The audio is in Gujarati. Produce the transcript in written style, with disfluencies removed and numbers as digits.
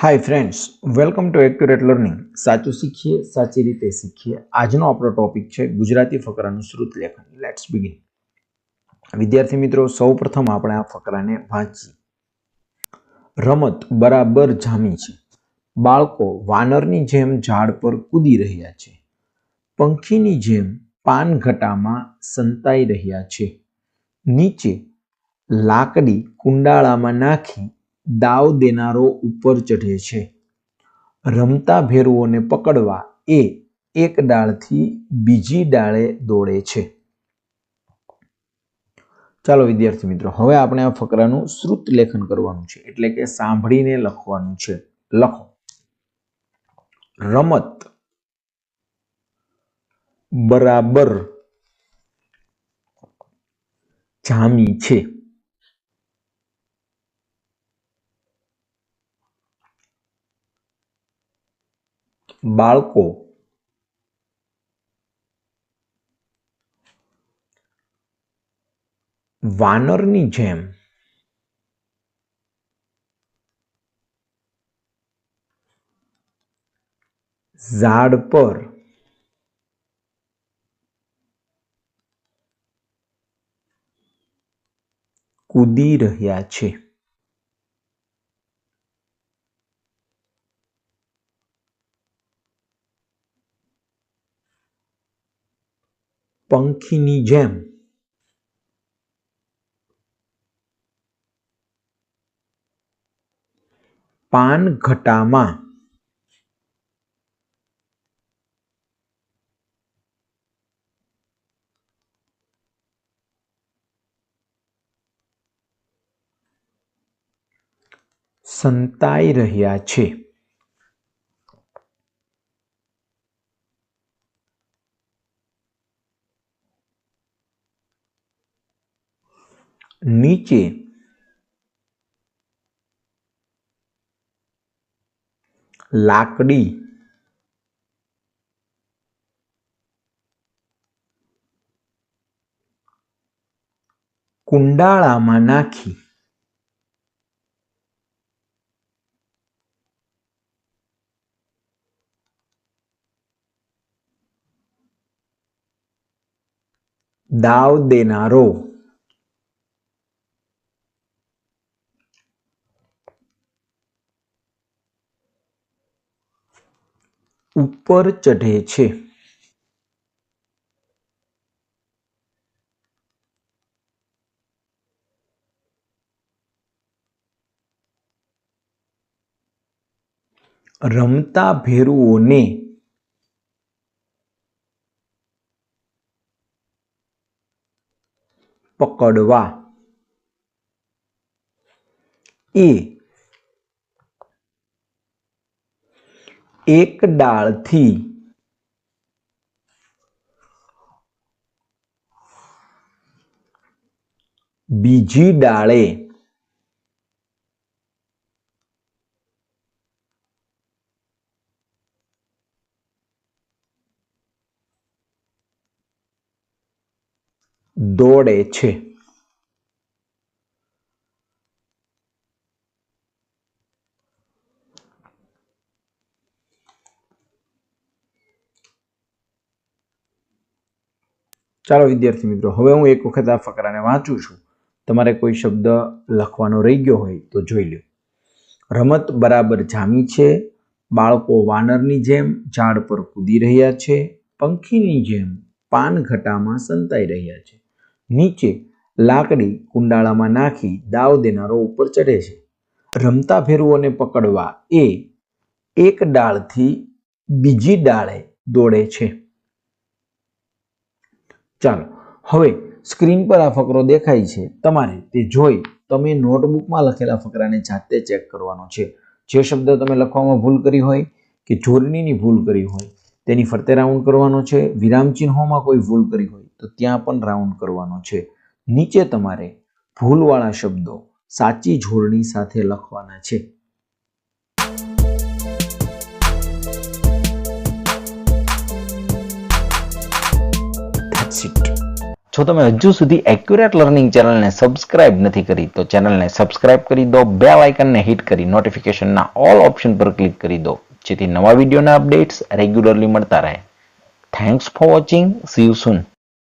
Hi friends, welcome to accurate learning. સાચું શીખીએ, સાચી રીતે શીખીએ. આજનો આપણો ટોપિક છે ગુજરાતી ફકરાનું શ્રુત લેખન. Let's begin. વિદ્યાર્થી મિત્રો, સૌપ્રથમ આપણે આ ફકરાને વાંચીએ. રમત બરાબર જામી છે. બાળકો વાનરની જેમ ઝાડ પર કૂદી રહ્યા છે. પંખીની જેમ પાનઘટામાં સંતાઈ રહ્યા છે. નીચે લાકડી કુંડાળામાં નાખી દાવ દેનારો ઉપર ચઢે છે. રમતા ભેરુઓને પકડવા એ એક ડાળથી બીજી ડાળે દોડે છે. ચાલો વિદ્યાર્થી મિત્રો, હવે આપણે આ ફકરાનું શ્રુત લેખન કરવાનું છે, એટલે કે સાંભળીને લખવાનું છે. લખો. રમત બરાબર જામી છે. બાળકો વાનરની જેમ ઝાડ પર કૂદી રહ્યા છે. પંખીની જેમ પાનઘટામાં સંતાઈ રહ્યા છે. નીચે લાકડી કુંડાળામાં નાખી દાવ દેનારો ઉપર ચઢે છે. રમતા ભેરુઓને પકડવા એ એક ડાળથી બીજી ડાળે દોડે છે. ચાલો વિદ્યાર્થી મિત્રો, હવે હું એક વખત આ ફકરાને વાંચું છું. તમારે કોઈ શબ્દ લખવાનો રહી ગયો હોય તો જોઈ લો. રમત બરાબર જામી છે. બાળકો વાનરની જેમ ઝાડ પર કૂદી રહ્યા છે. પંખીની જેમ પાનઘટામાં સંતાઈ રહ્યા છે. નીચે લાકડી કુંડાળામાં નાખી દાવ દેનારો ઉપર ચઢે છે. રમતા ભેરુઓને પકડવા એ એક ડાળથી બીજી ડાળે દોડે છે. ચાલો, હવે સ્ક્રીન પર આ ફકરો દેખાય છે. તમારે તે જોઈ તમે નોટબુકમાં લખેલા ફકરાને જાતે ચેક કરવાનો છે. જે શબ્દ તમે લખવામાં ભૂલ કરી હોય કે જોડણીની ભૂલ કરી હોય તેની ફરતે રાઉન્ડ કરવાનો છે. વિરામચિહ્નોમાં કોઈ ભૂલ કરી હોય તો ત્યાં પણ રાઉન્ડ કરવાનો છે. નીચે તમારે ભૂલવાળા શબ્દો સાચી જોડણી સાથે લખવાના છે. જો તમે હજુ સુધી એક્યુરેટ લર્નિંગ ચેનલને સબસ્ક્રાઇબ નથી કરી તો ચેનલને સબસ્ક્રાઇબ કરી દો, બેલ આઇકનને હિટ કરી નોટિફિકેશનના ઓલ ઓપ્શન પર ક્લિક કરી દો, જેથી નવા વિડીયોના અપડેટ્સ રેગ્યુલરલી મળતા રહે. Thanks for watching. C you soon.